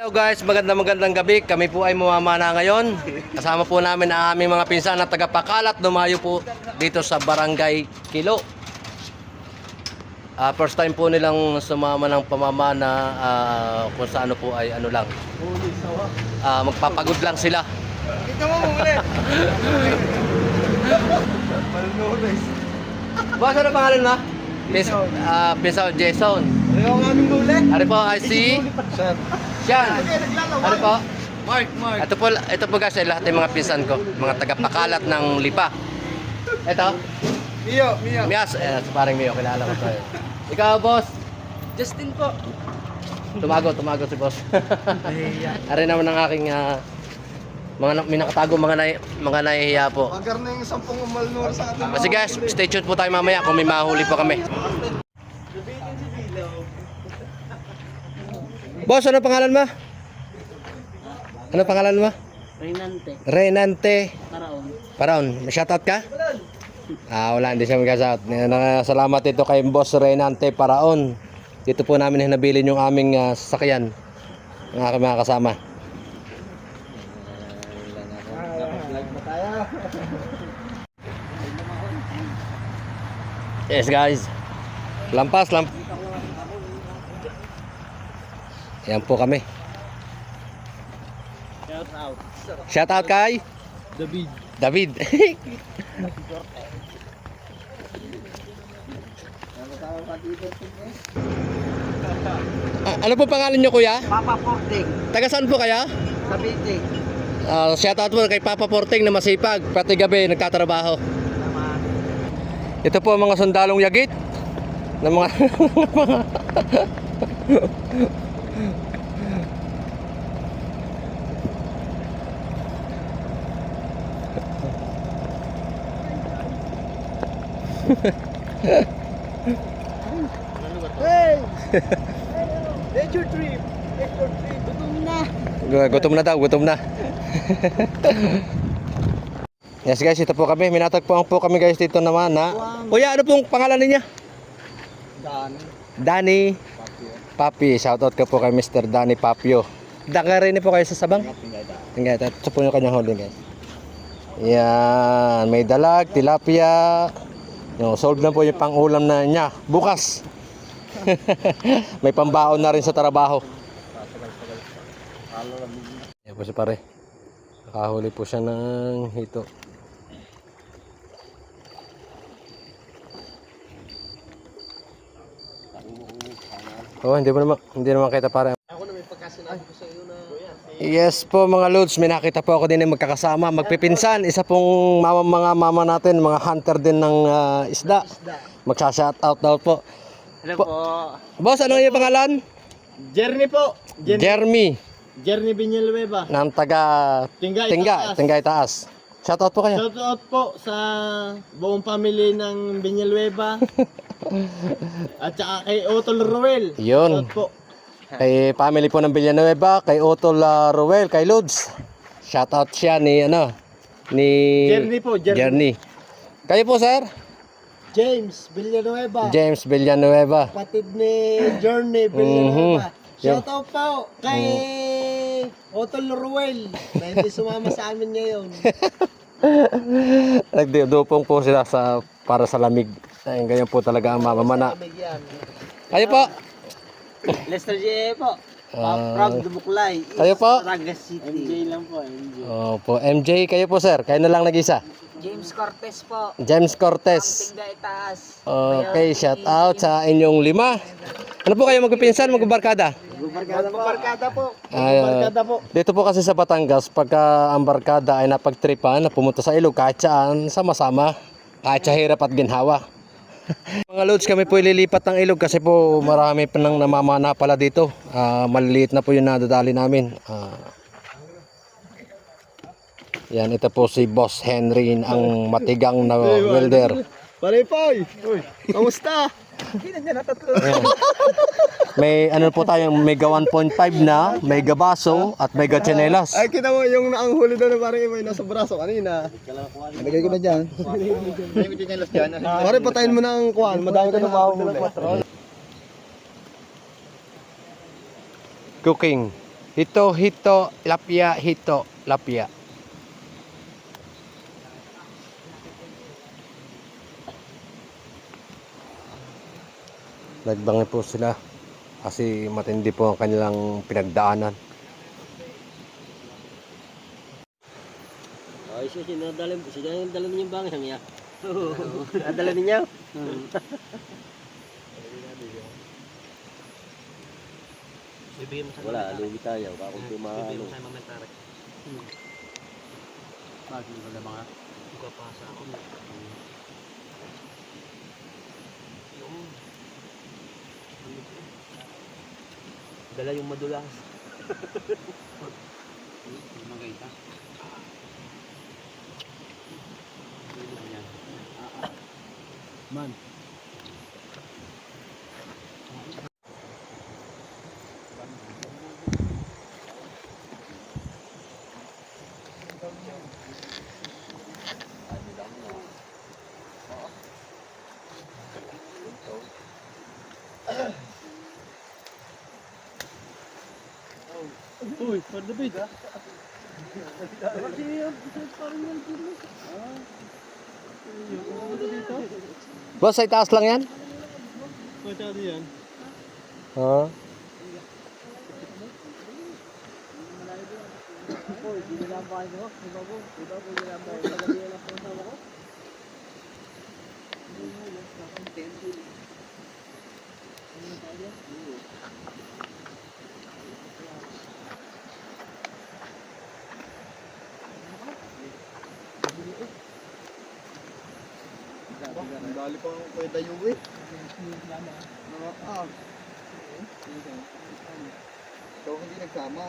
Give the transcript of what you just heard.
Hello guys, magandang gabi. Kami po ay mamamana ngayon. Kasama po namin ang aming mga pinsan na tagapakalat. Dumayo po dito sa Barangay Kilo. First time po nilang sumama ng pamamana, kung sa ano po ay ano lang. Magpapagod lang sila. Ito mo muli. Malnourished. Boss, ano pangalan mo? Pinsan Jason. Ano ang aming huli? Ano po ay si Sir. Sian. Ano po? Mark. Ito po guys ay lahat ng mga pinsan ko, mga tagapakalat ng lipa. Ito, Mio. Mias, parang Mio, kilala ko tayo. Ikaw, boss. Justin po. Tumago si boss. Ari naman ang aking may nakatago mga nahihiya po. Agar na yung 10 malnourished sa atin. Kasi guys, stay tuned po tayo mamaya kung may mahuli po kami. Boss, ano pangalan mo? Ano pangalan mo? Renante. Paraon. Shoutout ka? Wala, hindi siya mag-shoutout. Salamat ito kay Boss Renante Paraon. Dito po namin hinabilin yung aming sasakyan. Ang aking mga kasama. Yes guys. Lampas. Yan po kami. Shoutout kay David. Ano po pangalan niyo, kuya? Papa Porting. Taga saan po kaya? Cavite. Shoutout po kay Papa Porting na masipag, pati gabi nagtatrabaho. Ito po ang mga sundalong yagit ng mga Hey! Nature trip. Gutom na. Gutom na. Yes guys, ito po kami. Minatagpuan po kami guys dito naman na. Kuya, ano pong pangalan niya? Danny Papio. Shoutout ka po kay Mr. Danny Papio. Dakarin po kayo sa Sabang? Tingnan, ito po yung kanyang holding guys. Yan, may dalag, tilapia. Solve na po yung pang-ulam na niya. Bukas. May pambaon na rin sa trabaho. Yan po si pare. Nakahuli po siya ng hito. Hindi naman kita pare. Ako na may pagkasinabi ko sa iyo na. Yes po mga loads, may nakita po ako din na magkakasama, magpipinsan. Isa pong mga mama natin, mga hunter din ng isda. Magsa-shoutout daw po. Hello po. Boss, ano yung pangalan? Jeremy po. Jeremy. Jeremy Villanueva. Ng taga Tingay Taas. Shoutout po kayo. Shoutout po sa buong family ng Villanueva. At saka kay Otol Ruel. Yun. Shoutout po. Kay family po ng Villanueva, kay Otol Ruel, kay Lods. Shoutout siya ni Journey. Kayo po sir? James Villanueva. James Villanueva. Kapatid ni Journey Villanueva. Shoutout po kay Otol Ruel na hindi sumama sa amin ngayon. Nagdudupong po sila para sa lamig. Ayun, ganyan po talaga ang mamamana. Kayo po? Lester J. po. From Dubuklay. Kayo po? Naga City. MJ lang po. MJ. Opo, MJ. Kayo po sir? Kayo na lang nag-isa? James Cortez po. James Cortez. Tingga itaas. Okay, shout out sa inyong 5. Ano po kayo magpipinsan, magbarkada? Barkada po. Dito po kasi sa Batangas, pagka ang barkada ay napagtripan na pumunta sa ilog, kahit saan, sama-sama, kahit sa hirap at ginhawa. Mga loads, kami po ililipat ng ilog kasi po marami pa nang namamana pala dito. Maliliit na po yung nadadali namin. Yan, ito po si Boss Henry, ang matigang na welder. Pare-pay! Kamusta? May ano po tayo, mega 1.5 na, mega baso at mega tsinelas. Ay, kita mo yung naanghuli doon na parang may nasa braso kanina. Nagay ko na dyan. Pare, patayin mo na ang kuhan. Madami ka na mahuhuli. Cooking. Hito, hito, lapya, hito, lapya. Nagbangi po sila kasi matindi po ang kanilang pinagdaanan. Ay, sinadala niyo yung bangin niya. Nadala niyo? Wala, lugi tayo. Bakit yung mga ano? Bakit mo ba mga pasa ako na? Yung dala yung madulas. Magayta. Man. Uy, for the bid. Boss, ay taas lang yan? Masyado yan. Ha? Dali pa ako kay Dayo eh. Ikaw hindi nagsama.